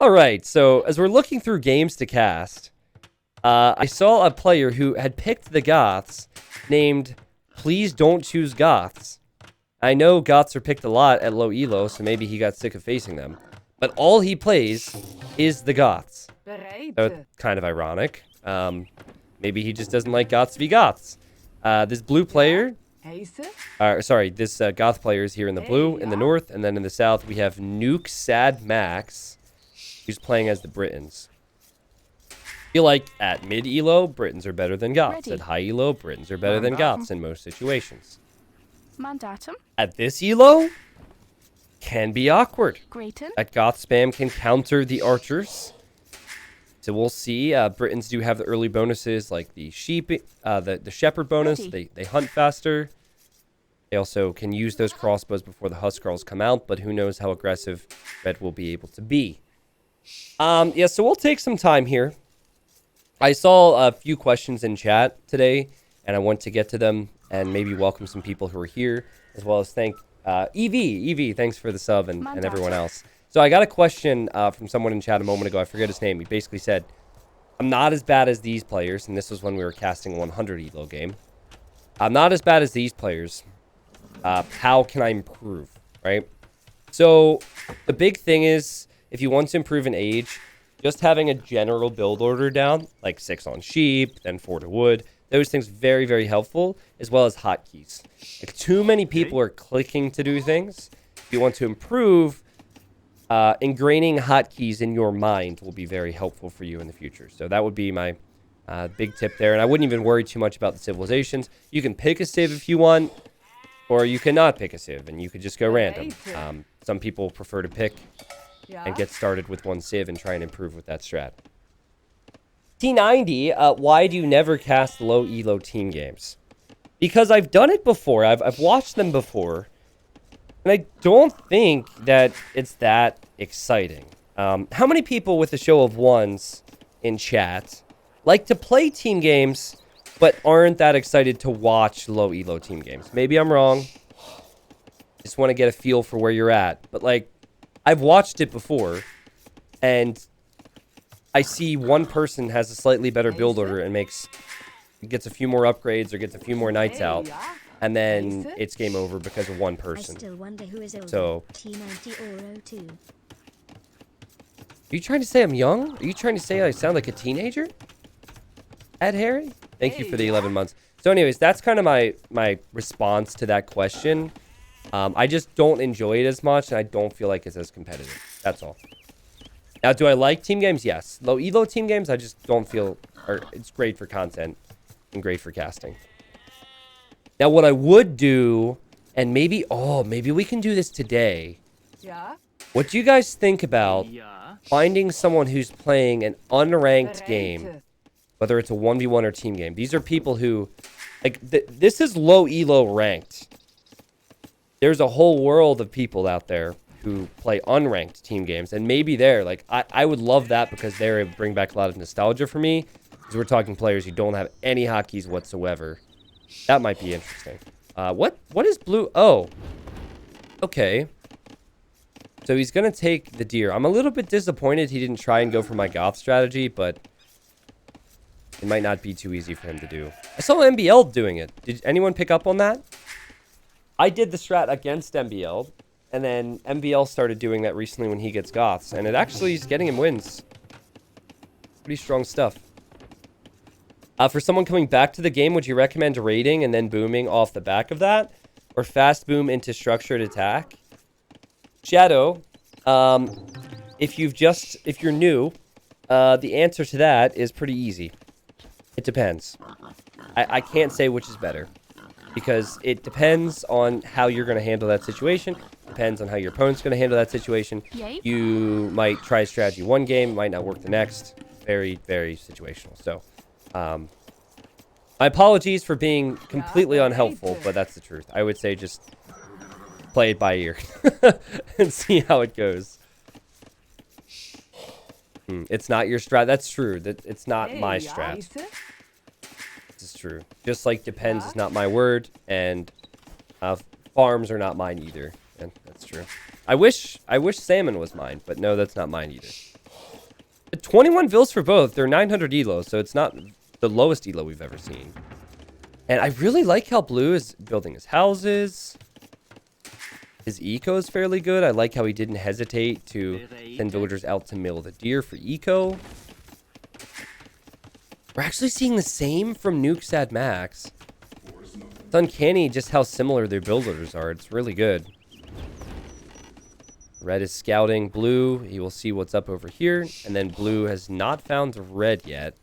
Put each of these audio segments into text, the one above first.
All right, so as we're looking through games to cast, I saw a player who had picked the Goths named Please Don't Choose Goths. I know Goths are picked a lot at low elo, so maybe he got sick of facing them. But all he plays is the Goths. So it's kind of ironic. Maybe he just doesn't like Goths v Goths. This blue player, this Goth player is here in the blue, in the north, and then in the south we have Nuke Sad Max, who's playing as the Britons. I feel like at mid elo, Britons are better than Goths. At high elo, Britons are better than Goths in most situations. Mandatum. At this elo, can be awkward. Grayton. At Goth spam can counter the archers. So we'll see. Britons do have the early bonuses like the sheep, the shepherd bonus. They hunt faster. They also can use those crossbows before the Huskarls come out, but who knows how aggressive Red will be able to be. Yeah, so we'll take some time here. I saw a few questions in chat today, and I want to get to them and maybe welcome some people who are here, as well as thank EV, thanks for the sub and everyone else. So I got a question from someone in chat a moment ago. I forget his name. He basically said, I'm not as bad as these players, and this was when we were casting a 100 elo game. I'm not as bad as these players. How can I improve, right? So the big thing is, if you want to improve in age, just having a general build order down, like 6 on sheep, then 4 to wood, those things very, very helpful, as well as hotkeys. Like, too many people are clicking to do things. If you want to improve, ingraining hotkeys in your mind will be very helpful for you in the future. So that would be my big tip there. And I wouldn't even worry too much about the civilizations. You can pick a civ if you want, or you cannot pick a civ, and you could just go random. Some people prefer to pick and get started with one civ and try and improve with that strat. T90, why do you never cast low elo team games? Because I've done it before. I've watched them before. And I don't think that it's that exciting. How many people with a show of ones in chat like to play team games but aren't that excited to watch low elo team games? Maybe I'm wrong. Just want to get a feel for where you're at. But like, I've watched it before, and I see one person has a slightly better build order and gets a few more upgrades or gets a few more nights out, and then it's game over because of one person. So, are you trying to say I'm young? Are you trying to say I sound like a teenager? Ed Harry? Thank you for the 11 months. So anyways, that's kind of my response to that question. I just don't enjoy it as much, and I don't feel like it's as competitive. That's all. Now, do I like team games? Yes. Low elo team games, I just don't feel it's great for content and great for casting. Now, what I would do, and maybe we can do this today. Yeah. What do you guys think about finding someone who's playing an unranked game, whether it's a 1v1 or team game? These are people who, like, this is low elo ranked. There's a whole world of people out there who play unranked team games, and maybe I would love that because they're able to bring back a lot of nostalgia for me, because we're talking players who don't have any hotkeys whatsoever. That might be interesting. What is blue? Oh, okay. So he's gonna take the deer. I'm a little bit disappointed he didn't try and go for my Goth strategy, but it might not be too easy for him to do. I saw MBL doing it. Did anyone pick up on that? I did the strat against MBL, and then MBL started doing that recently when he gets Goths, and it actually is getting him wins. Pretty strong stuff. For someone coming back to the game, would you recommend raiding and then booming off the back of that? Or fast boom into structured attack? Shadow, if you're new, the answer to that is pretty easy. It depends. I can't say which is better, because it depends on how you're going to handle that situation. Depends on how your opponent's going to handle that situation. You might try a strategy one game, might not work the next. Very, very situational. So, my apologies for being completely unhelpful, but that's the truth. I would say just play it by ear and see how it goes. It's not your strat. That's true. It's not my strat. This is true. Just like depends is not my word, and farms are not mine either. And that's true. I wish salmon was mine, but no, that's not mine either. 21 vills for both. They're 900 elo, so it's not the lowest elo we've ever seen. And I really like how blue is building his houses. His eco is fairly good. I like how he didn't hesitate to send villagers out to mill the deer for eco. We're actually seeing the same from Nukesad Max. It's uncanny just how similar their builders are. It's really good. Red is scouting blue. He will see what's up over here. And then blue has not found red yet.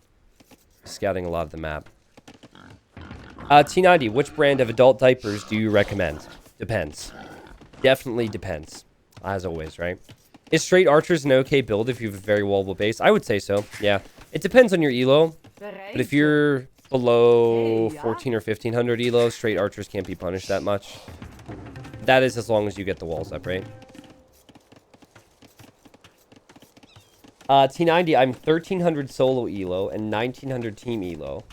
He's scouting a lot of the map. T90, which brand of adult diapers do you recommend? Depends. Definitely depends. As always, right? Is straight archers an okay build if you have a very wallable base? I would say so, yeah. It depends on your elo. But if you're below 14 or 1500 elo, straight archers can't be punished that much. That is as long as you get the walls up, right? T90, I'm 1300 solo elo and 1900 team elo.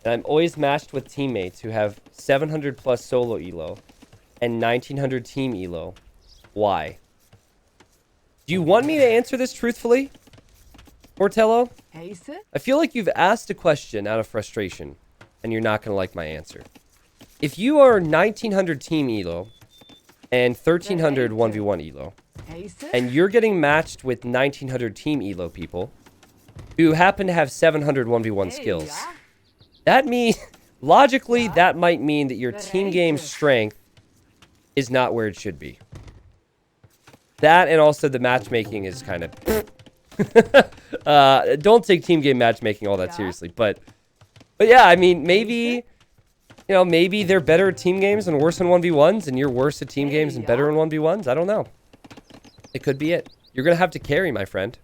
And I'm always matched with teammates who have 700 plus solo elo and 1900 team elo. Why? Do you want me to answer this truthfully, Ortello? I feel like you've asked a question out of frustration, and you're not going to like my answer. If you are 1900 team elo and 1300 1v1 elo, and you're getting matched with 1900 team elo people who happen to have 700 1v1 skills, that means, logically, that might mean that your team game strength is not where it should be. That and also the matchmaking is kind of... don't take team game matchmaking all that seriously. But yeah, I mean, maybe... You know, maybe they're better at team games and worse on 1v1s, and you're worse at team games and better in 1v1s. I don't know. It could be it. You're going to have to carry, my friend.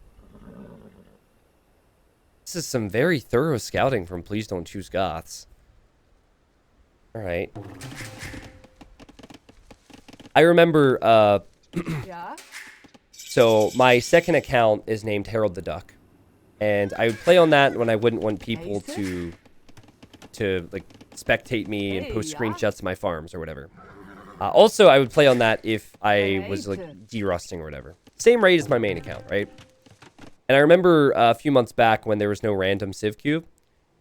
This is some very thorough scouting from Please Don't Choose Goths. Alright. I remember, so my second account is named Harold the Duck. And I would play on that when I wouldn't want people to like, spectate me and post screenshots of my farms or whatever. Also, I would play on that if I was, like, derusting or whatever. Same rate as my main account, right? And I remember a few months back when there was no random Civ cube,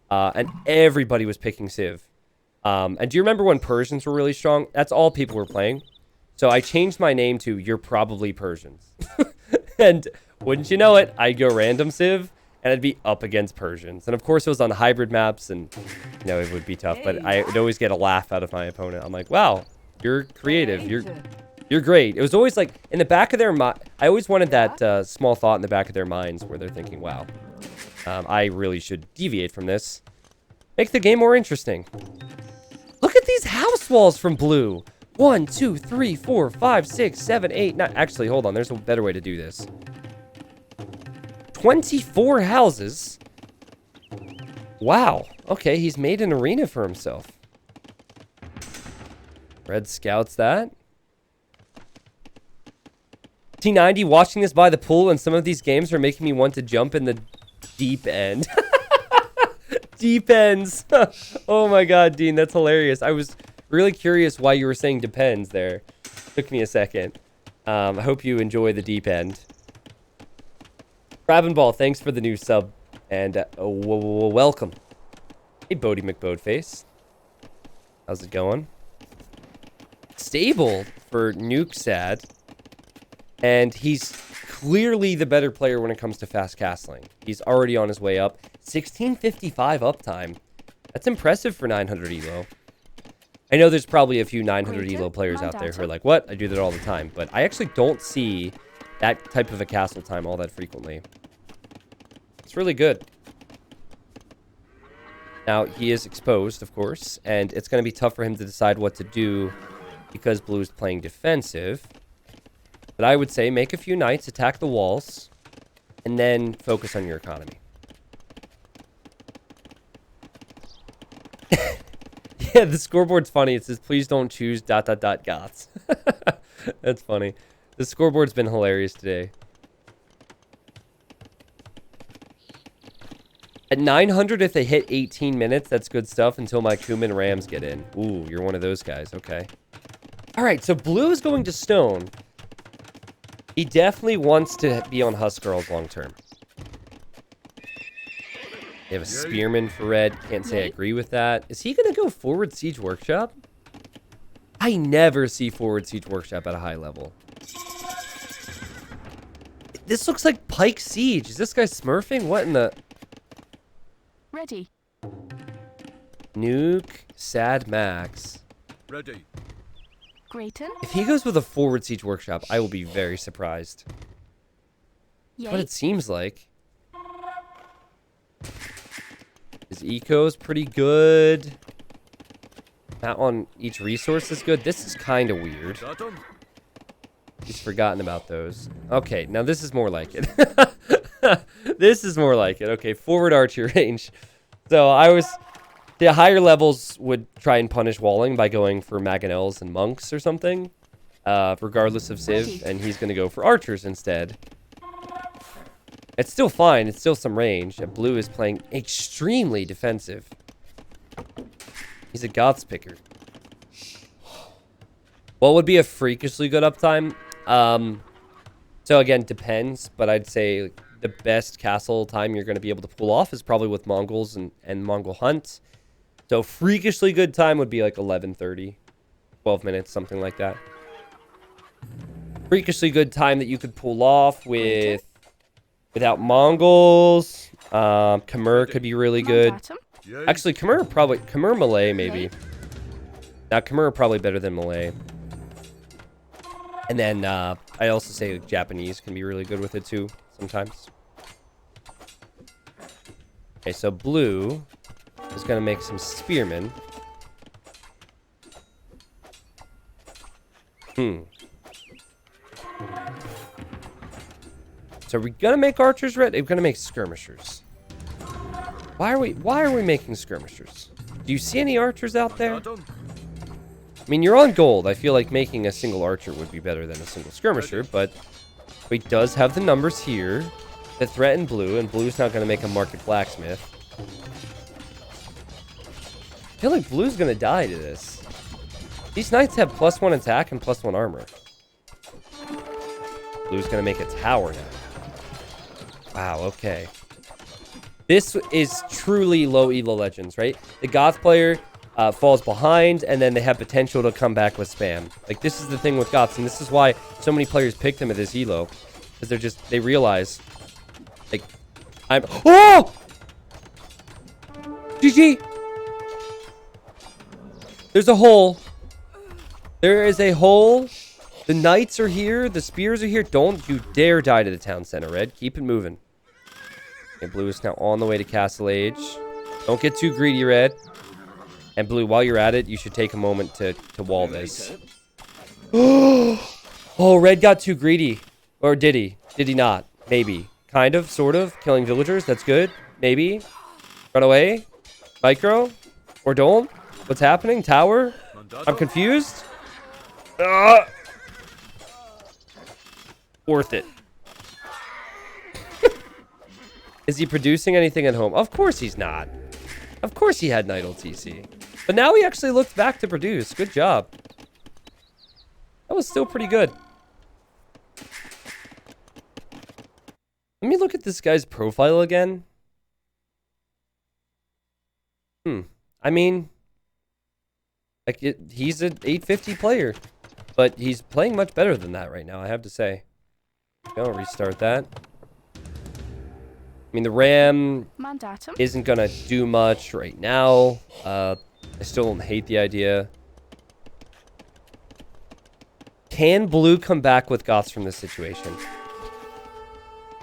and everybody was picking Civ. And do you remember when Persians were really strong? That's all people were playing. So I changed my name to You're Probably Persians. And wouldn't you know it, I'd go random Civ, and I'd be up against Persians. And of course, it was on hybrid maps, and, you know, it would be tough. But I would always get a laugh out of my opponent. I'm like, wow, you're creative. You're great. It was always like, in the back of their mind, I always wanted that small thought in the back of their minds where they're thinking, wow, I really should deviate from this. Make the game more interesting. Look at these house walls from blue. 1, 2, 3, 4, 5, 6, 7, 8, 9. Actually, hold on. There's a better way to do this. 24 houses. Wow. Okay, he's made an arena for himself. Red scouts that. T90, watching this by the pool and some of these games are making me want to jump in the deep end. Deep ends. Oh my god, Dean, that's hilarious. I was really curious why you were saying depends there. Took me a second. I hope you enjoy the deep end. Crab and Ball, thanks for the new sub. And welcome. Hey, Bodie McBodeface. How's it going? Stable for Nukesad. And he's clearly the better player when it comes to fast castling. He's already on his way up. 1655 uptime. That's impressive for 900 elo. I know there's probably a few 900 elo players out there who are like, what? I do that all the time. But I actually don't see that type of a castle time all that frequently. It's really good. Now, he is exposed, of course. And it's going to be tough for him to decide what to do because Blue is playing defensive. But I would say make a few knights, attack the walls, and then focus on your economy. Yeah, the scoreboard's funny. It says, please don't choose ... Goths. That's funny. The scoreboard's been hilarious today. At 900, if they hit 18 minutes, that's good stuff until my Kuman Rams get in. Ooh, you're one of those guys. Okay. All right, so Blue is going to Stone. He definitely wants to be on Huskarls long term. They have a spearman for red. Can't say I agree with that. Is he going to go forward siege workshop? I never see forward siege workshop at a high level. This looks like Pike Siege. Is this guy smurfing? What in the... Ready. Nuke, Sad Max. Ready. Grayton. If he goes with a forward siege workshop, I will be very surprised. That's what it seems like. His eco is pretty good. That on each resource is good. This is kind of weird. He's forgotten about those. Okay, now this is more like it. This is more like it. Okay, forward archer range. So the higher levels would try and punish walling by going for Mangonels and monks or something, regardless of civ, and he's going to go for archers instead. It's still fine. It's still some range. And blue is playing extremely defensive. He's a Goths picker. What would be a freakishly good uptime? So again, depends, but I'd say the best castle time you're going to be able to pull off is probably with Mongols and Mongol hunts. So freakishly good time would be like 11:30, 12 minutes, something like that. Freakishly good time that you could pull off without Mongols. Khmer could be really good. Actually, Khmer Malay maybe. Now Khmer are probably better than Malay. And then I also say like, Japanese can be really good with it too sometimes. Okay, so blue is going to make some spearmen. So are we going to make archers red? We're going to make skirmishers. Why are we making skirmishers? Do you see any archers out there? I mean, you're on gold. I feel like making a single archer would be better than a single skirmisher, but he does have the numbers here that threaten blue, and blue's not going to make a market blacksmith. I feel like blue's going to die to this. These knights have +1 attack and +1 armor. Blue's going to make a tower now. Wow, okay. This is truly low elo legends, right? The Goth player falls behind, and then they have potential to come back with spam. Like, this is the thing with Goths, and this is why so many players pick them at this elo. Because they realize, like, oh! GG! There's a hole. There is a hole. The knights are here. The spears are here. Don't you dare die to the town center, red. Keep it moving. Okay, blue is now on the way to Castle Age. Don't get too greedy, red. And blue, while you're at it, you should take a moment to wall this. Oh, red got too greedy. Or did he? Did he not? Maybe. Kind of, sort of. Killing villagers, that's good. Maybe. Run away. Micro. Or don't. What's happening? Tower? I'm confused. Worth it. Is he producing anything at home? Of course he's not. Of course he had Night TC. But now he actually looked back to produce. Good job. That was still pretty good. Let me look at this guy's profile again. I mean, like he's an 850 player, but he's playing much better than that right now, I have to say. I'll restart that. I mean, the RAM isn't going to do much right now. I still don't hate the idea. Can blue come back with Goths from this situation?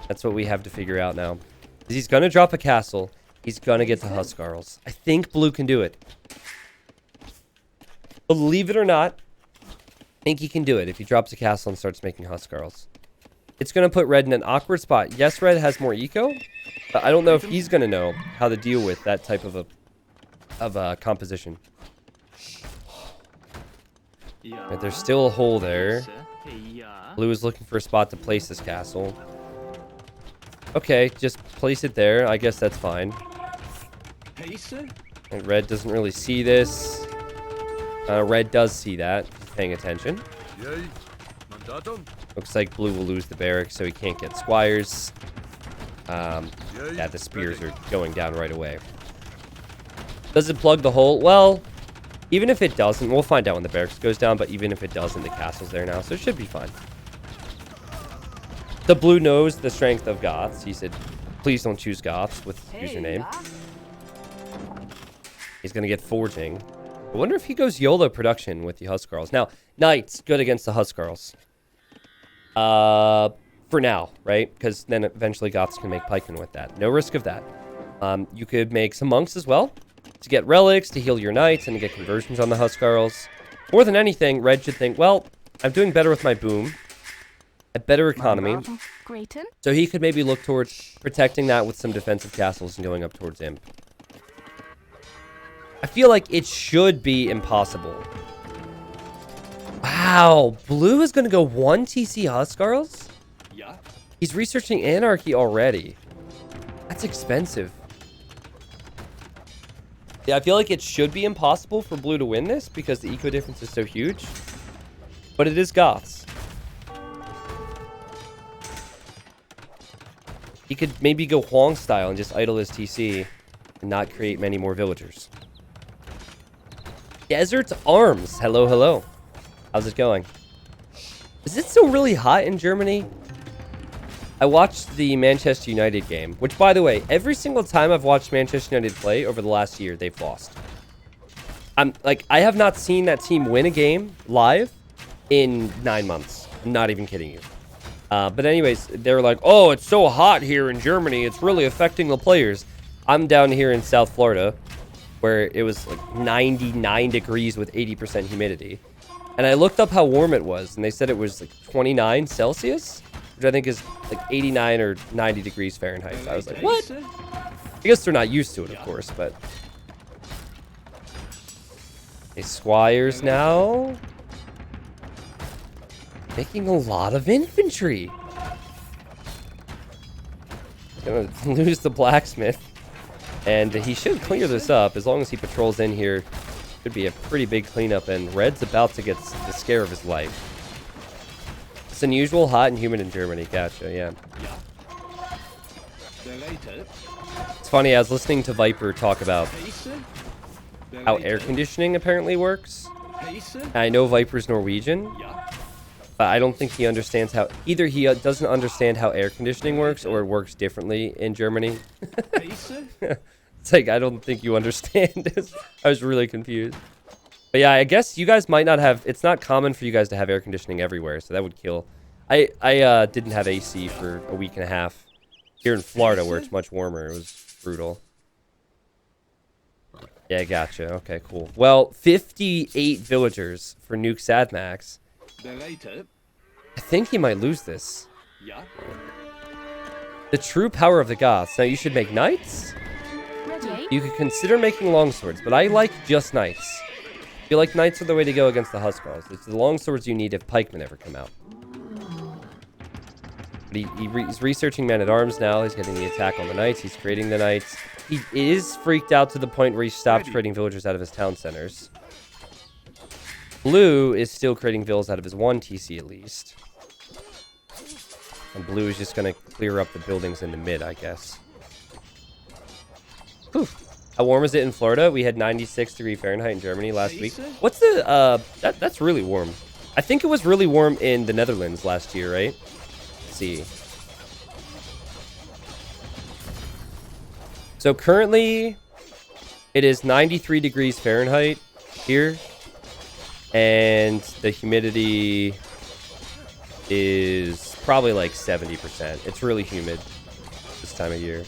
That's what we have to figure out now. He's going to drop a castle. He's going to get the Huskarls. I think blue can do it. Believe it or not, I think he can do it if he drops a castle and starts making Huskarls. It's going to put red in an awkward spot. Yes, red has more eco, but I don't know if he's going to know how to deal with that type of a composition. Right, there's still a hole there. Blue is looking for a spot to place this castle. Okay, just place it there. I guess that's fine. And red doesn't really see this. Red does see that. He's paying attention. Looks like blue will lose the barracks, so he can't get squires. Yeah, the spears are going down right away. Does it plug the hole? Well, even if it doesn't, we'll find out when the barracks goes down, but even if it doesn't, the castle's there now, so it should be fine. The blue knows the strength of Goths. He said, please don't choose Goths with username. He's going to get forging. I wonder if he goes YOLO production with the Huskarls. Now, Knights, good against the Huskarls. For now, right? Because then eventually Goths can make pikemen with that. No risk of that. You could make some monks as well to get relics, to heal your knights, and to get conversions on the Huskarls. More than anything, Red should think, well, I'm doing better with my boom. A better economy. So he could maybe look towards protecting that with some defensive castles and going up towards Imp. I feel like it should be impossible. Wow, Blue is going to go 1 TC Huskarls? Yeah. He's researching Anarchy already. That's expensive. Yeah, I feel like it should be impossible for Blue to win this because the eco difference is so huge. But it is Goths. He could maybe go Huang style and just idle his TC and not create many more villagers. Desert Arms. Hello, hello. How's it going? Is it still really hot in Germany? I watched the Manchester United game, which, by the way, every single time I've watched Manchester United play over the last year, they've lost. I have not seen that team win a game live in 9 months. I'm not even kidding you. But anyways, they're like, oh, it's so hot here in Germany. It's really affecting the players. I'm down here in South Florida, where it was like 99 degrees with 80% humidity. And I looked up how warm it was, and they said it was like 29 Celsius, which I think is like 89 or 90 degrees Fahrenheit. So I was like, what? I guess they're not used to it, of course, but... Okay, Squires now. Making a lot of infantry. Gonna lose the blacksmith. And he should clear this up as long as he patrols in here. Could be a pretty big cleanup, and Red's about to get the scare of his life. It's unusual, hot, and humid in Germany. Gotcha, yeah. It's funny, I was listening to Viper talk about how air conditioning apparently works. And I know Viper's Norwegian, but I don't think he understands how... Either he doesn't understand how air conditioning works, or it works differently in Germany. It's like, I don't think you understand. I was really confused. But yeah, I guess you guys might not have... It's not common for you guys to have air conditioning everywhere, so that would kill. I didn't have AC for a week and a half. Here in Florida, where it's much warmer, it was brutal. Yeah, gotcha. Okay, cool. Well, 58 villagers for Nuke Sadmax. I think he might lose this. The true power of the Goths. Now, you should make knights. You could consider making longswords, but I like just knights. I feel like knights are the way to go against the Huskarls. It's the longswords you need if pikemen ever come out. But he's researching men-at-arms now. He's getting the attack on the knights. He's creating the knights. He is freaked out to the point where he stopped creating villagers out of his town centers. Blue is still creating villas out of his 1 TC at least. And Blue is just going to clear up the buildings in the mid, I guess. Whew. How warm is it in Florida? We had 96 Fahrenheit in Germany last week. What's the, that's really warm. I think it was really warm in the Netherlands last year, right? Let's see. So currently, it is 93 degrees Fahrenheit here. And the humidity is probably like 70%. It's really humid this time of year.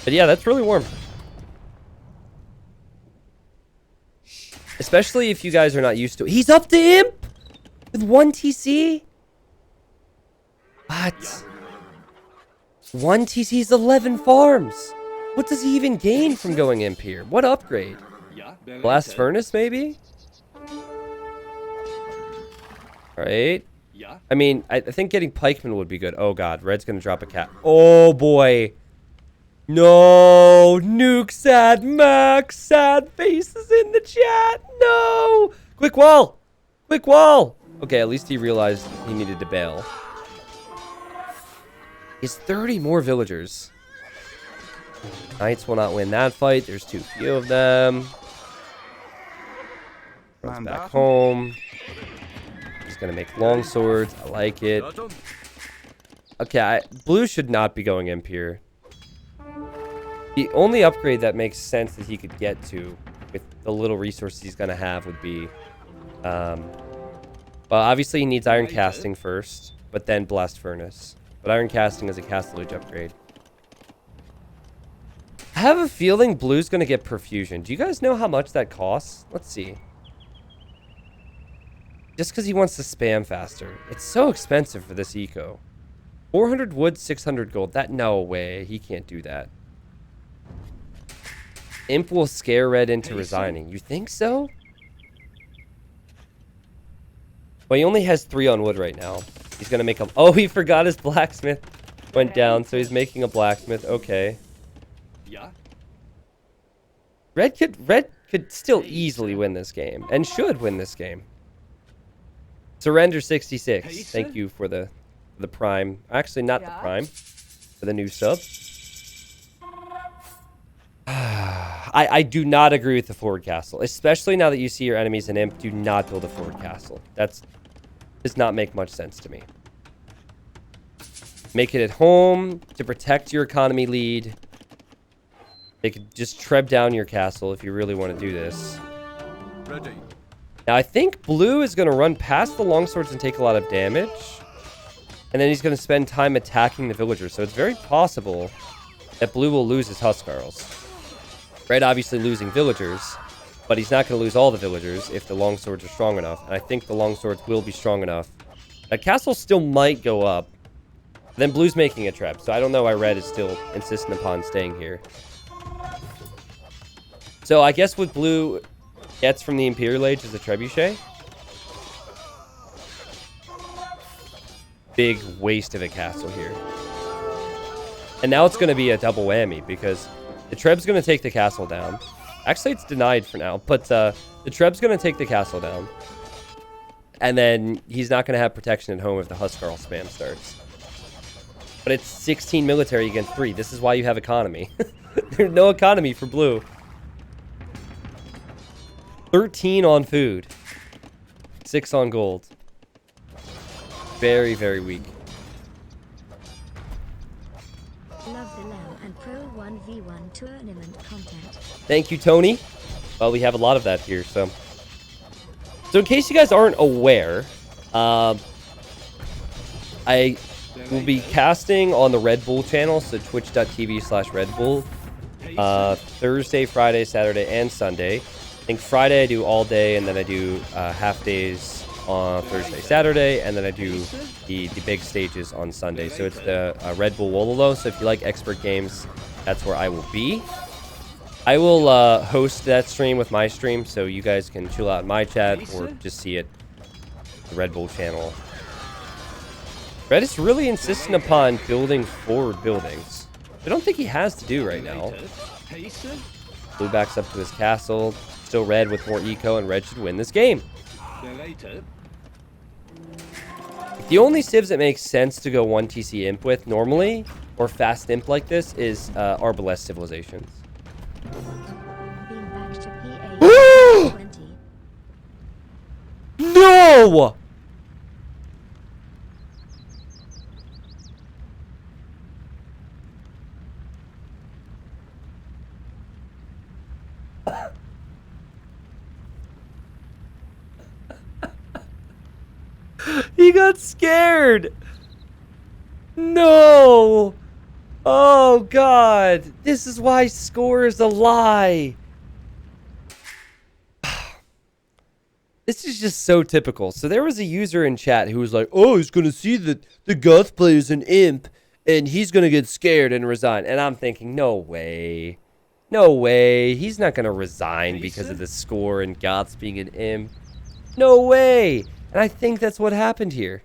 But yeah, that's really warm. Especially if you guys are not used to it. He's up to Imp with 1 TC? What? 1 TC is 11 farms. What does he even gain from going Imp here? What upgrade? Blast Furnace, maybe? Right? I mean, I think getting pikemen would be good. Oh, God. Red's going to drop a cat. Oh, boy. No, Nuke Sad Max, sad faces in the chat. No, quick wall, quick wall. Okay, at least he realized he needed to bail. is 30 more villagers. Knights will not win that fight. There's too few of them. Runs back home. He's going to make long swords. I like it. Okay, blue should not be going imp here. The only upgrade that makes sense that he could get to with the little resources he's going to have would be... well, obviously he needs iron casting first, but then blast furnace. But iron casting is a castlage upgrade. I have a feeling blue's going to get perfusion. Do you guys know how much that costs? Let's see. Just because he wants to spam faster. It's so expensive for this eco. 400 wood, 600 gold. That, no way. He can't do that. Imp will scare red into resigning. You think so? Well, he only has 3 on wood right now. He's going to make a... Oh, he forgot his blacksmith went down, so he's making a blacksmith. Okay. Yeah. Red could still easily win this game, and should win this game. Surrender 66. Thank you for the prime. Actually, not the prime. For the new sub. I do not agree with the forward castle. Especially now that you see your enemies in imp. Do not build a forward castle. Does not make much sense to me. Make it at home to protect your economy lead. They could just treb down your castle if you really want to do this. Ready. Now, I think blue is going to run past the longswords and take a lot of damage. And then he's going to spend time attacking the villagers. So it's very possible that blue will lose his Huskarls. Red obviously losing villagers. But he's not going to lose all the villagers if the longswords are strong enough. And I think the longswords will be strong enough. That castle still might go up. Then blue's making a trap. So I don't know why red is still insistent upon staying here. So I guess what blue gets from the Imperial Age is a trebuchet. Big waste of a castle here. And now it's going to be a double whammy because the treb's going to take the castle down. Actually, it's denied for now, but the treb's going to take the castle down. And then he's not going to have protection at home if the Huskarl spam starts. But it's 16 military against 3. This is why you have economy. There's no economy for blue. 13 on food. 6 on gold. Very, very weak. Love the LAN and Pro 1v1 tournament content. Thank you, Tony. Well, we have a lot of that here, so. So in case you guys aren't aware, I will be casting on the Red Bull channel, so twitch.tv/Red Bull. Thursday, Friday, Saturday, and Sunday. I think Friday I do all day, and then I do half days on Thursday, Saturday, and then I do the big stages on Sunday. So it's the Red Bull Wololo. So if you like expert games, that's where I will be. I will host that stream with my stream, so you guys can chill out in my chat or just see it the Red Bull channel. Red is really insistent upon building forward buildings. I don't think he has to do right now. Blue backs up to his castle. Still red with more eco, and red should win this game. The only civs that makes sense to go 1 TC imp with normally, or fast imp like this, is Arbalest civilizations. Being back to PA 20. No! He got scared. No. Oh, God. This is why score is a lie. This is just so typical. So there was a user in chat who was like, oh, he's going to see that the Goths player's an imp, and he's going to get scared and resign. And I'm thinking, no way. No way. He's not going to resign because of the score and Goths being an imp. No way. And I think that's what happened here.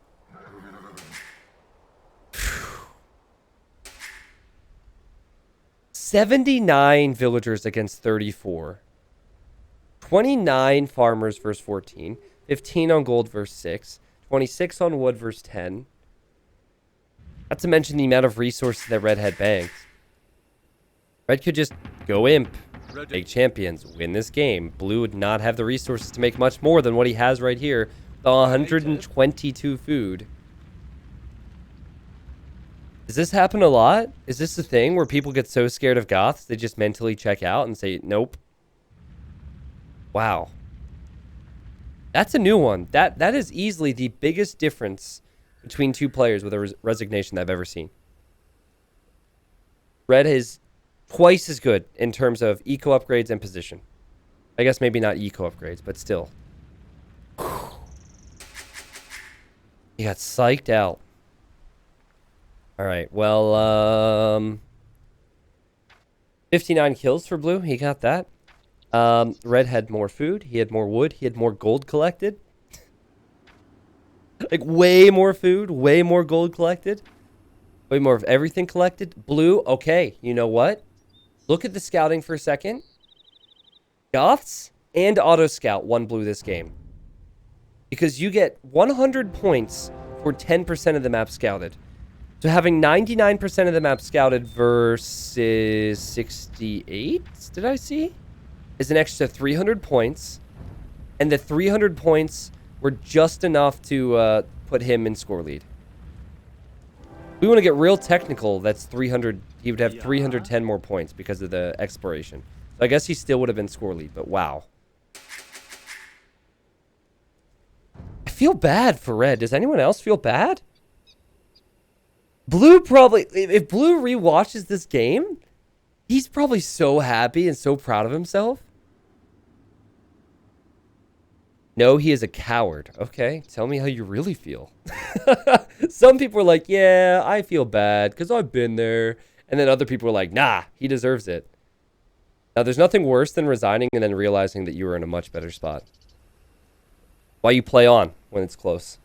79 villagers against 34. 29 farmers versus 14. 15 on gold versus 6. 26 on wood versus 10. Not to mention the amount of resources that Red had banked. Red could just go imp, Ready. make champions, win this game. Blue would not have the resources to make much more than what he has right here. The 122 food. Does this happen a lot? Is this a thing where people get so scared of Goths they just mentally check out and say, nope? Wow. That's a new one. That is easily the biggest difference between two players with a resignation I've ever seen. Red is twice as good in terms of eco upgrades and position. I guess maybe not eco upgrades, but still. He got psyched out. All right, well, 59 kills for Blue. He got that. Red had more food. He had more wood. He had more gold collected. Like, way more food, way more gold collected. Way more of everything collected. Blue, okay, you know what? Look at the scouting for a second. Goths and Auto Scout won Blue this game. Because you get 100 points for 10% of the map scouted. So having 99% of the map scouted versus 68, did I see? Is an extra 300 points. And the 300 points were just enough to put him in score lead. We want to get real technical. That's 300. He would have 310 more points because of the exploration. So I guess he still would have been score lead, but wow. I feel bad for Red. Does anyone else feel bad? Blue probably, if Blue rewatches this game, he's probably so happy and so proud of himself. No, he is a coward. Okay, tell me how you really feel. Some people are like, yeah, I feel bad because I've been there. And then other people are like, nah, he deserves it. Now, there's nothing worse than resigning and then realizing that you were in a much better spot. Why you play on when it's close.